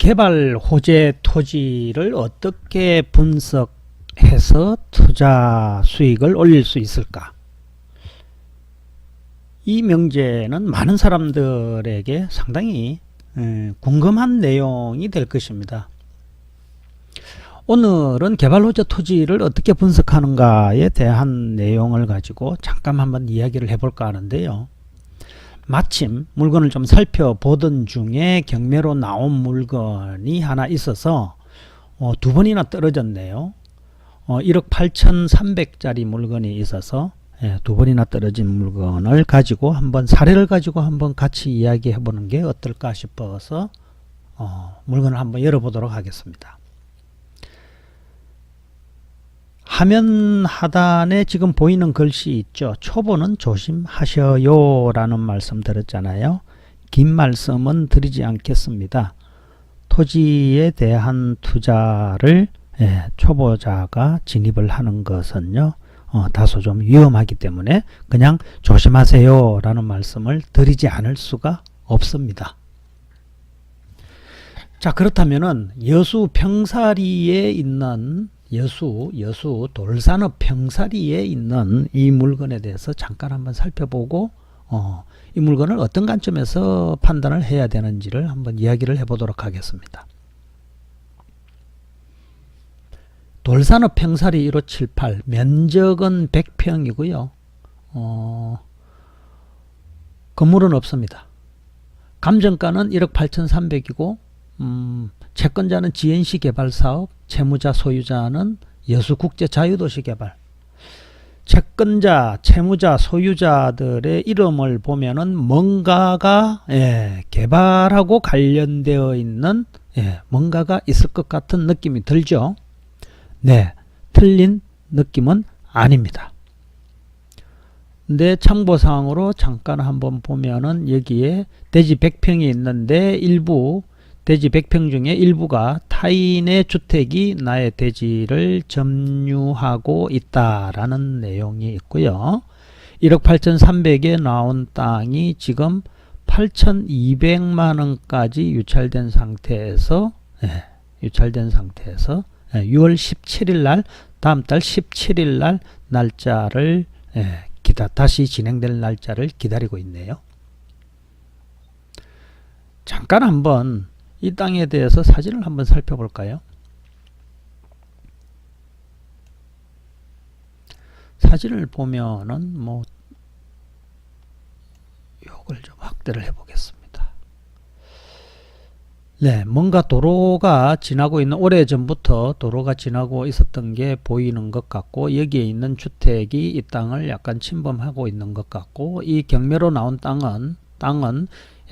개발 호재 토지를 어떻게 분석해서 투자 수익을 올릴 수 있을까? 이 명제는 많은 사람들에게 상당히 궁금한 내용이 될 것입니다. 오늘은 개발 호재 토지를 어떻게 분석하는가에 대한 내용을 가지고 잠깐 한번 이야기를 해볼까 하는데요. 마침 물건을 좀 살펴보던 중에 경매로 나온 물건이 하나 있어서 두 번이나 떨어졌네요. 1억 8,300짜리 물건이 있어서 두 번이나 떨어진 물건을 가지고 한번 사례를 가지고 한번 같이 이야기해 보는 게 어떨까 싶어서 물건을 한번 열어보도록 하겠습니다. 화면 하단에 지금 보이는 글씨 있죠. 초보는 조심하셔요 라는 말씀 드렸잖아요. 긴 말씀은 드리지 않겠습니다. 토지에 대한 투자를 초보자가 진입을 하는 것은요, 다소 좀 위험하기 때문에 그냥 조심하세요 라는 말씀을 드리지 않을 수가 없습니다. 자, 그렇다면은 여수 평사리에 있는 여수 돌산읍 평사리에 있는 이 물건에 대해서 잠깐 한번 살펴보고 이 물건을 어떤 관점에서 판단을 해야 되는지를 한번 이야기를 해보도록 하겠습니다. 돌산읍 평사리 1578 면적은 100평이고요. 건물은 없습니다. 감정가는 1억 8,300이고 채권자는 GNC 개발사업, 채무자 소유자는 여수국제자유도시개발. 채권자, 채무자, 소유자들의 이름을 보면은 뭔가가 개발하고 관련되어 있는 뭔가가 있을 것 같은 느낌이 들죠. 네, 틀린 느낌은 아닙니다. 근데 참고사항으로 잠깐 한번 보면은 여기에 대지 100평이 있는데 대지 100평 중에 일부가 타인의 주택이 나의 대지를 점유하고 있다라는 내용이 있고요. 1억 8,300에 나온 땅이 지금 8,200만원까지 유찰된 상태에서 6월 17일 날, 다음 달 17일 날 날짜를 다시 진행될 날짜를 기다리고 있네요. 잠깐 한번 이 땅에 대해서 사진을 한번 살펴볼까요? 사진을 보면은 요걸 좀 확대를 해 보겠습니다. 네, 뭔가 도로가 지나고 있는, 오래전부터 도로가 지나고 있었던 게 보이는 것 같고, 여기에 있는 주택이 이 땅을 약간 침범하고 있는 것 같고, 이 경매로 나온 땅은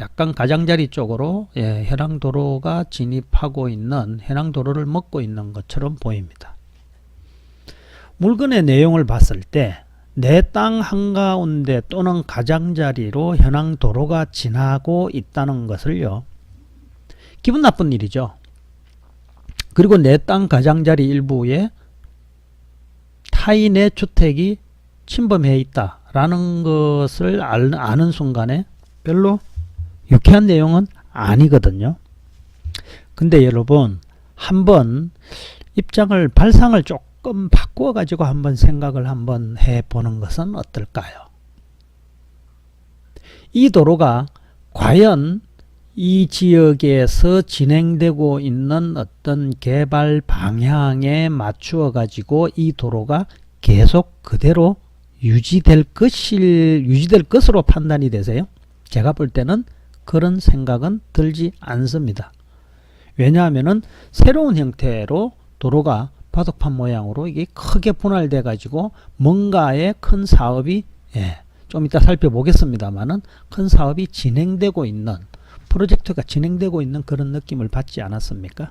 약간 가장자리 쪽으로 해랑도로가 진입하고 있는, 해랑도로를 먹고 있는 것처럼 보입니다. 물건의 내용을 봤을 때 내 땅 한가운데 또는 가장자리로 해랑도로가 지나고 있다는 것을요, 기분 나쁜 일이죠. 그리고 내 땅 가장자리 일부에 타인의 주택이 침범해 있다라는 것을 아는 순간에 별로 유쾌한 내용은 아니거든요. 근데 여러분, 한번 발상을 조금 바꾸어 가지고 한번 생각을 한번 해 보는 것은 어떨까요? 이 도로가 과연 이 지역에서 진행되고 있는 어떤 개발 방향에 맞추어 가지고 이 도로가 계속 그대로 유지될 것으로 판단이 되세요? 제가 볼 때는 그런 생각은 들지 않습니다. 왜냐하면은 새로운 형태로 도로가 바둑판 모양으로 이게 크게 분할돼 가지고 뭔가의 큰 사업이 좀 이따 살펴보겠습니다만은 큰 사업이 진행되고 있는, 프로젝트가 진행되고 있는 그런 느낌을 받지 않았습니까?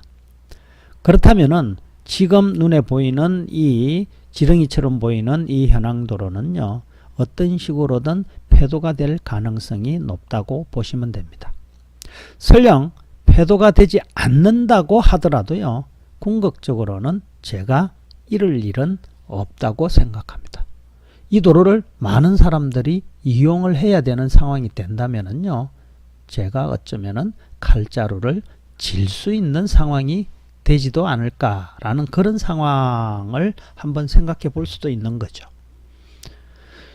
그렇다면은 지금 눈에 보이는 이 지렁이처럼 보이는 이 현황도로는요, 어떤 식으로든 폐도가 될 가능성이 높다고 보시면 됩니다. 설령 폐도가 되지 않는다고 하더라도요, 궁극적으로는 제가 잃을 일은 없다고 생각합니다. 이 도로를 많은 사람들이 이용을 해야 되는 상황이 된다면은요, 제가 어쩌면은 칼자루를 질 수 있는 상황이 되지도 않을까라는 그런 상황을 한번 생각해 볼 수도 있는 거죠.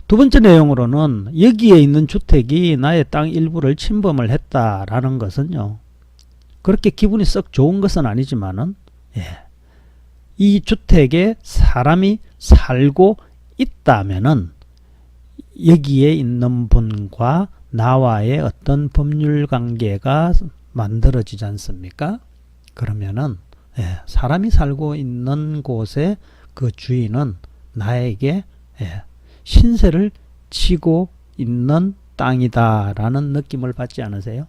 두 번째 내용으로는 여기에 있는 주택이 나의 땅 일부를 침범을 했다라는 것은요, 그렇게 기분이 썩 좋은 것은 아니지만은, 이 주택에 사람이 살고 있다면은 여기에 있는 분과 나와의 어떤 법률 관계가 만들어지지 않습니까? 그러면은 사람이 살고 있는 곳에 그 주인은 나에게 신세를 지고 있는 땅이다라는 느낌을 받지 않으세요?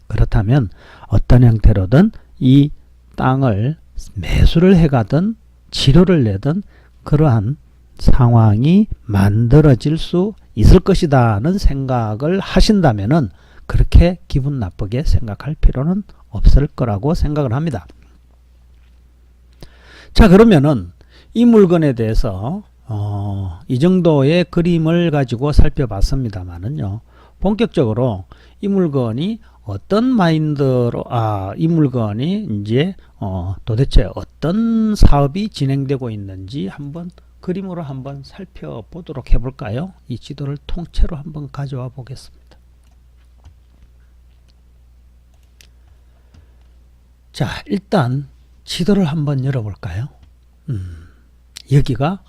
그렇다면 어떤 형태로든 이 땅을 매수를 해가든 치료를 내든 그러한 상황이 만들어질 수 있을 것이다는 생각을 하신다면은 그렇게 기분 나쁘게 생각할 필요는 없을 거라고 생각을 합니다. 자, 그러면은 이 물건에 대해서 이 정도의 그림을 가지고 살펴봤습니다만은요, 본격적으로 이 물건이 어떤 마인드로 이 물건이 이제 도대체 어떤 사업이 진행되고 있는지 한번 그림으로 한번 살펴보도록 해볼까요? 이 지도를 통째로 한번 가져와 보겠습니다. 자, 일단 지도를 한번 열어볼까요? 여기가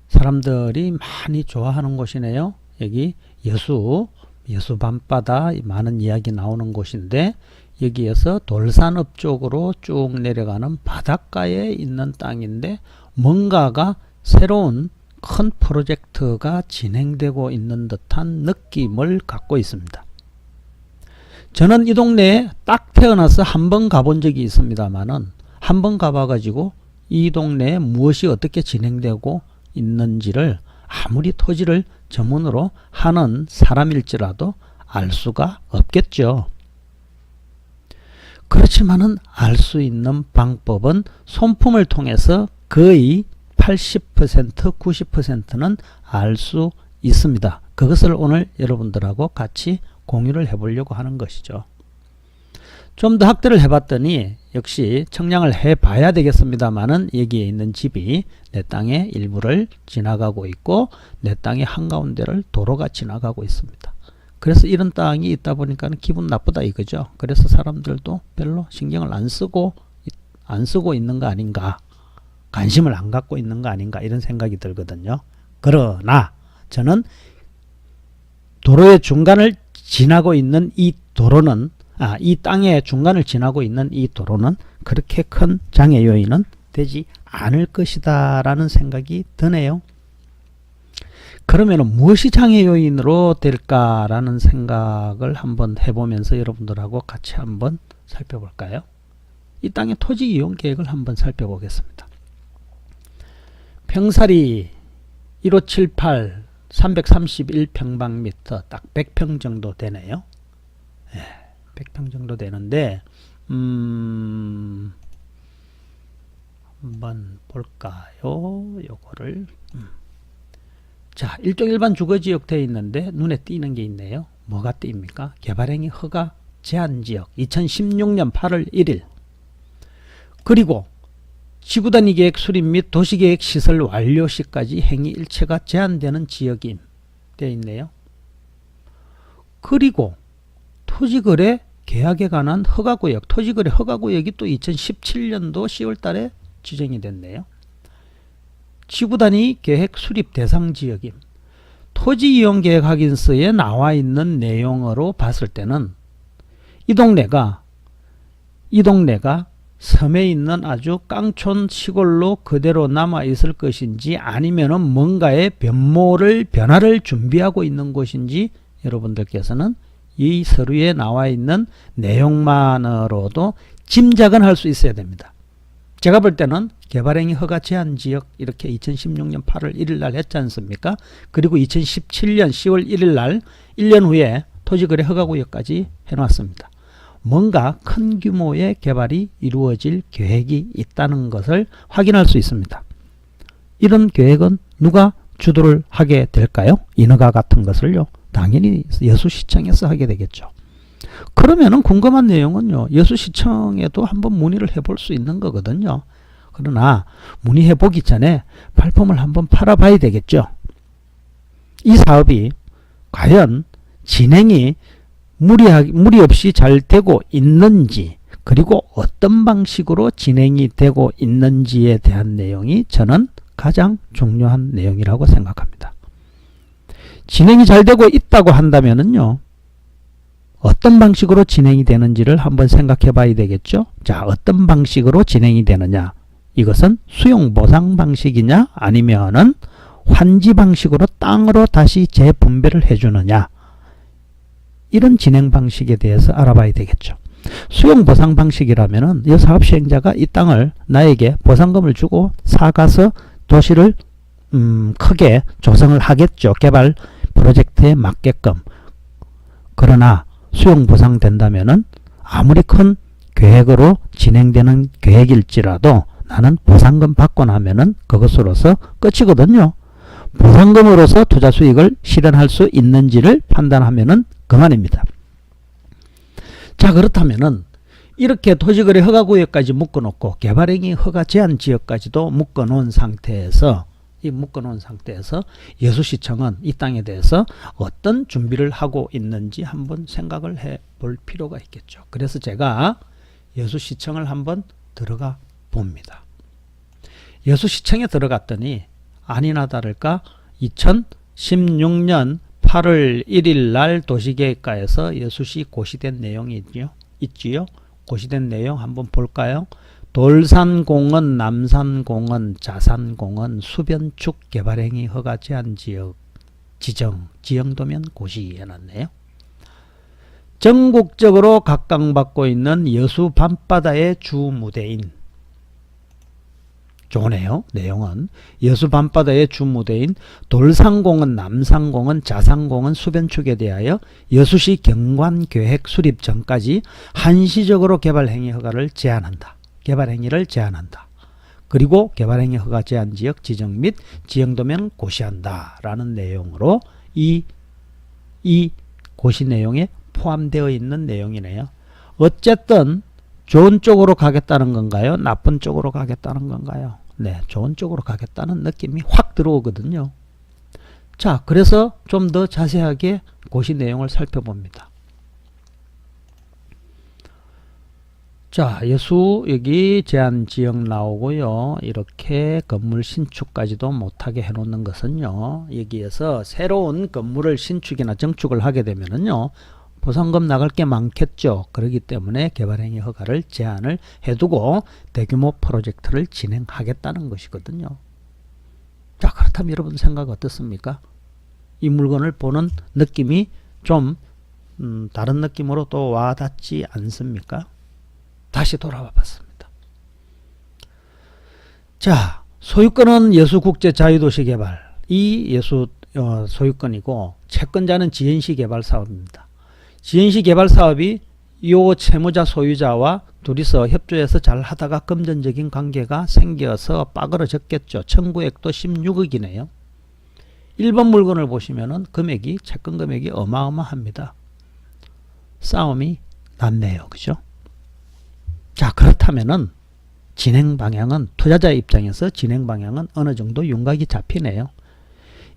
사람들이 많이 좋아하는 곳이네요. 여기 여수 밤바다 많은 이야기 나오는 곳인데, 여기에서 돌산읍 쪽으로 쭉 내려가는 바닷가에 있는 땅인데 뭔가가 새로운 큰 프로젝트가 진행되고 있는 듯한 느낌을 갖고 있습니다. 저는 이 동네에 딱 태어나서 한 번 가본 적이 있습니다만은, 한 번 가봐가지고 이 동네에 무엇이 어떻게 진행되고 있는지를 아무리 토지를 전문으로 하는 사람일지라도 알 수가 없겠죠. 그렇지만은 알 수 있는 방법은 손품을 통해서 거의 80% 90%는 알 수 있습니다. 그것을 오늘 여러분들하고 같이 공유를 해보려고 하는 것이죠. 좀 더 학대를 해봤더니 역시 청량을 해봐야 되겠습니다만은, 여기에 있는 집이 내 땅의 일부를 지나가고 있고 내 땅의 한가운데를 도로가 지나가고 있습니다. 그래서 이런 땅이 있다 보니까 기분 나쁘다 이거죠. 그래서 사람들도 별로 신경을 안 쓰고 있는 거 아닌가, 관심을 안 갖고 있는 거 아닌가, 이런 생각이 들거든요. 그러나 저는 도로의 중간을 지나고 있는 이 도로는, 이 땅의 중간을 지나고 있는 이 도로는 그렇게 큰 장애 요인은 되지 않을 것이다 라는 생각이 드네요. 그러면 무엇이 장애 요인으로 될까라는 생각을 한번 해보면서 여러분들하고 같이 한번 살펴볼까요? 이 땅의 토지 이용 계획을 한번 살펴보겠습니다. 평살이 1578 331평방미터, 딱 100평 정도 되네요. 100평 정도 되는데 한번 볼까요? 요거를 자, 일종 일반 주거지역 되어 있는데 눈에 띄는 게 있네요. 뭐가 띄입니까? 개발행위 허가 제한지역 2016년 8월 1일, 그리고 지구단위 계획 수립 및 도시계획 시설 완료 시까지 행위 일체가 제한되는 지역이 되어 있네요. 그리고 토지거래 계약에 관한 허가구역, 토지거래 허가구역이 또 2017년도 10월 달에 지정이 됐네요. 지구단위 계획 수립 대상 지역임. 토지이용계획 확인서에 나와 있는 내용으로 봤을 때는 이 동네가 섬에 있는 아주 깡촌 시골로 그대로 남아 있을 것인지 아니면은 뭔가의 변화를 준비하고 있는 곳인지 여러분들께서는 이 서류에 나와 있는 내용만으로도 짐작은 할 수 있어야 됩니다. 제가 볼 때는 개발행위 허가 제한 지역 이렇게 2016년 8월 1일 날 했지 않습니까? 그리고 2017년 10월 1일 날 1년 후에 토지거래 허가구역까지 해놨습니다. 뭔가 큰 규모의 개발이 이루어질 계획이 있다는 것을 확인할 수 있습니다. 이런 계획은 누가 주도를 하게 될까요? 인허가 같은 것을요, 당연히 여수시청에서 하게 되겠죠. 그러면은 궁금한 내용은요, 여수시청에도 한번 문의를 해볼 수 있는 거거든요. 그러나 문의해 보기 전에 발품을 한번 팔아봐야 되겠죠. 이 사업이 과연 진행이 무리 없이 잘 되고 있는지, 그리고 어떤 방식으로 진행이 되고 있는지에 대한 내용이 저는 가장 중요한 내용이라고 생각합니다. 진행이 잘 되고 있다고 한다면은요, 어떤 방식으로 진행이 되는지를 한번 생각해 봐야 되겠죠. 자, 어떤 방식으로 진행이 되느냐, 이것은 수용보상 방식이냐 아니면은 환지 방식으로 땅으로 다시 재분배를 해주느냐, 이런 진행 방식에 대해서 알아봐야 되겠죠. 수용보상 방식이라면은 이 사업 시행자가 이 땅을 나에게 보상금을 주고 사가서 도시를 크게 조성을 하겠죠. 개발 프로젝트에 맞게끔. 그러나 수용보상 된다면은 아무리 큰 계획으로 진행되는 계획일지라도 나는 보상금 받고 나면은 그것으로서 끝이거든요. 보상금으로서 투자 수익을 실현할 수 있는지를 판단하면은 그만입니다. 자, 그렇다면은 이렇게 토지거래 허가구역까지 묶어놓고 개발행위 허가 제한 지역까지도 묶어놓은 상태에서 여수시청은 이 땅에 대해서 어떤 준비를 하고 있는지 한번 생각을 해볼 필요가 있겠죠. 그래서 제가 여수시청을 한번 들어가 봅니다. 여수시청에 들어갔더니 아니나 다를까 2016년 8월 1일 날 도시계획과에서 여수시 고시된 내용이 있지요. 고시된 내용 한번 볼까요? 돌산공원, 남산공원, 자산공원, 수변축 개발행위 허가 제한 지역 지정도면 고시 해놨네요. 전국적으로 각광받고 있는 여수 밤바다의 주무대인, 좋네요. 내용은 여수 밤바다의 주무대인 돌산공원, 남산공원, 자산공원, 수변축에 대하여 여수시 경관계획 수립 전까지 한시적으로 개발행위 허가를 제한한다. 개발행위를 제한한다. 그리고 개발행위 허가 제한 지역 지정 및 지정도면 고시한다 라는 내용으로 이 고시 내용에 포함되어 있는 내용이네요. 어쨌든 좋은 쪽으로 가겠다는 건가요? 나쁜 쪽으로 가겠다는 건가요? 네, 좋은 쪽으로 가겠다는 느낌이 확 들어오거든요. 자, 그래서 좀 더 자세하게 고시 내용을 살펴봅니다. 자, 여수 여기 제한 지역 나오고요. 이렇게 건물 신축까지도 못하게 해놓는 것은요, 여기에서 새로운 건물을 신축이나 증축을 하게 되면은요, 보상금 나갈 게 많겠죠. 그렇기 때문에 개발행위 허가를 제한을 해두고 대규모 프로젝트를 진행하겠다는 것이거든요. 자, 그렇다면 여러분 생각 어떻습니까? 이 물건을 보는 느낌이 좀 다른 느낌으로 또 와닿지 않습니까? 다시 돌아와 봤습니다. 자, 소유권은 여수국제자유도시개발, 이 여수 소유권이고 채권자는 지연시 개발 사업입니다. 지연시 개발 사업이 요 채무자 소유자와 둘이서 협조해서 잘 하다가 금전적인 관계가 생겨서 빠그러졌겠죠. 청구액도 16억이네요. 1번 물건을 보시면은 금액이, 채권 금액이 어마어마합니다. 싸움이 났네요. 그죠? 자, 그렇다면은 진행 방향은, 투자자 입장에서 진행 방향은 어느 정도 윤곽이 잡히네요.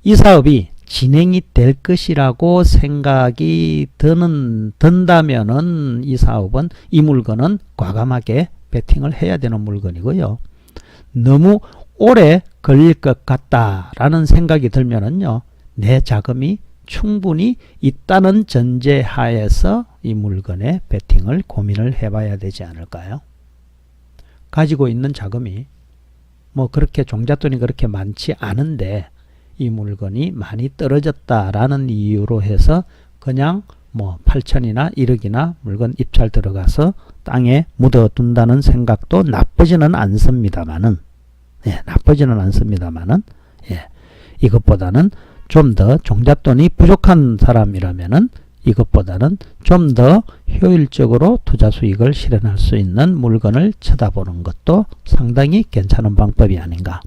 이 사업이 진행이 될 것이라고 생각이 든다면은 이 사업은, 이 물건은 과감하게 베팅을 해야 되는 물건이고요. 너무 오래 걸릴 것 같다라는 생각이 들면은요, 내 자금이 충분히 있다는 전제하에서 이 물건에 베팅을 고민을 해봐야 되지 않을까요? 가지고 있는 자금이 뭐 그렇게 종잣돈이 그렇게 많지 않은데 이 물건이 많이 떨어졌다라는 이유로 해서 그냥 뭐 8천이나 1억이나 물건 입찰 들어가서 땅에 묻어둔다는 생각도 나쁘지는 않습니다만은, 이것보다는 좀 더 종잣돈이 부족한 사람이라면은 이것보다는 좀 더 효율적으로 투자 수익을 실현할 수 있는 물건을 쳐다보는 것도 상당히 괜찮은 방법이 아닌가.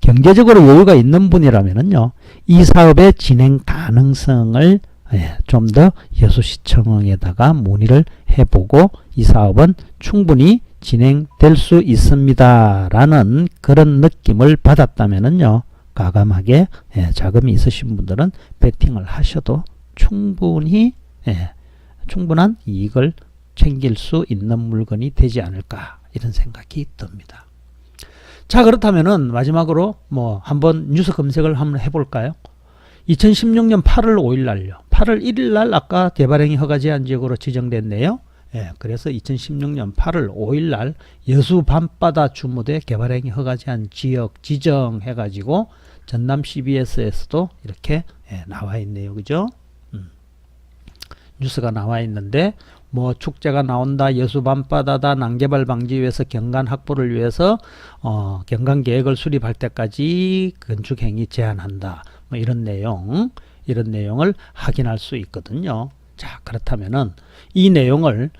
경제적으로 여유가 있는 분이라면은요, 이 사업의 진행 가능성을 좀 더 여수시청에다가 문의를 해보고 이 사업은 충분히 진행될 수 있습니다 라는 그런 느낌을 받았다면은요, 과감하게 자금이 있으신 분들은 베팅을 하셔도 충분히 충분한 이익을 챙길 수 있는 물건이 되지 않을까, 이런 생각이 듭니다. 자, 그렇다면은 마지막으로 뭐 한번 뉴스 검색을 한번 해볼까요? 2016년 8월 5일 날요. 8월 1일 날 아까 개발행위 허가 제한 지역으로 지정됐네요. 그래서 2016년 8월 5일 날 여수 밤바다 주무대 개발행위 허가 제한 지역 지정해가지고 전남 CBS에서도 이렇게 나와 있네요. 그죠? 뉴스가 나와 있는데 뭐 축제가 나온다, 여수 밤바다다, 난개발 방지 위해서 경관 확보를 위해서 경관 계획을 수립할 때까지 건축 행위 제한한다. 뭐 이런 내용을 확인할 수 있거든요. 자, 그렇다면은 이 내용을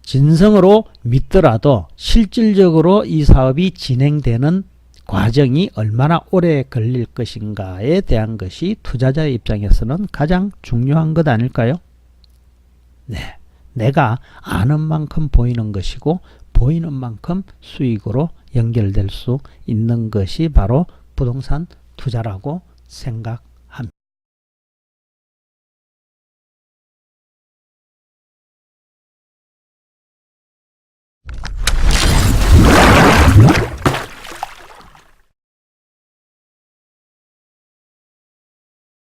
진성으로 믿더라도 실질적으로 이 사업이 진행되는 과정이 얼마나 오래 걸릴 것인가에 대한 것이 투자자의 입장에서는 가장 중요한 것 아닐까요? 네, 내가 아는 만큼 보이는 것이고 보이는 만큼 수익으로 연결될 수 있는 것이 바로 부동산 투자라고 생각합니다.